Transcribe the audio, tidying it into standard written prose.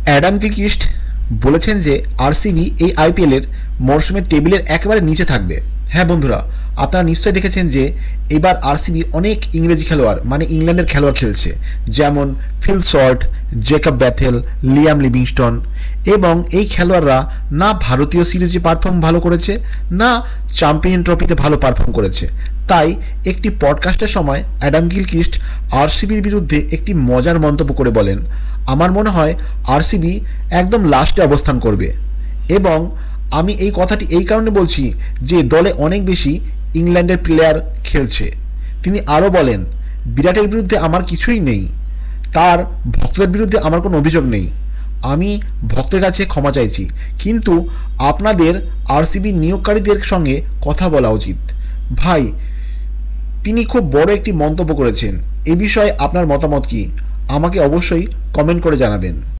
Adam Gilchrist বলেছেন যে RCB এই আইপিএলের মরশুমের টেবিলের একেবারে নিচে থাকবে। হ্যাঁ বন্ধুরা, আপনারা নিশ্চয়ই দেখেছেন যে এবার আরসিবি অনেক ইংরেজি খেলোয়াড় মানে ইংল্যান্ডের খেলোয়াড় খেলছে, যেমন Phil Salt, Jacob Bethell, Liam Livingstone, এবং এই খেলোয়াড়রা না ভারতীয় সিরিজে পারফর্ম ভালো করেছে না চ্যাম্পিয়ন ট্রফিতে ভালো পারফর্ম করেছে। তাই একটি পডকাস্টের সময় অ্যাডাম গিলক্রিস্ট আরসিবির বিরুদ্ধে একটি মজার মন্তব্য করে বলেন, আমার মনে হয় আরসিবি একদম লাস্টে অবস্থান করবে। এবং আমি এই কথাটি এই কারণে বলছি যে দলে অনেক বেশি ইংল্যান্ডের প্লেয়ার খেলছে। তিনি আরও বলেন, বিরাটের বিরুদ্ধে আমার কিছুই নেই, তার ভক্তদের বিরুদ্ধে আমার কোনো অভিযোগ নেই, আমি ভক্তের কাছে ক্ষমা চাইছি, কিন্তু আপনাদের আরসিবি নিয়োগকারীদের সঙ্গে কথা বলা উচিত। ভাই, তিনি খুব বড় একটি মন্তব্য করেছেন। এ বিষয়ে আপনার মতামত কি? আমাকে অবশ্যই কমেন্ট করে জানাবেন।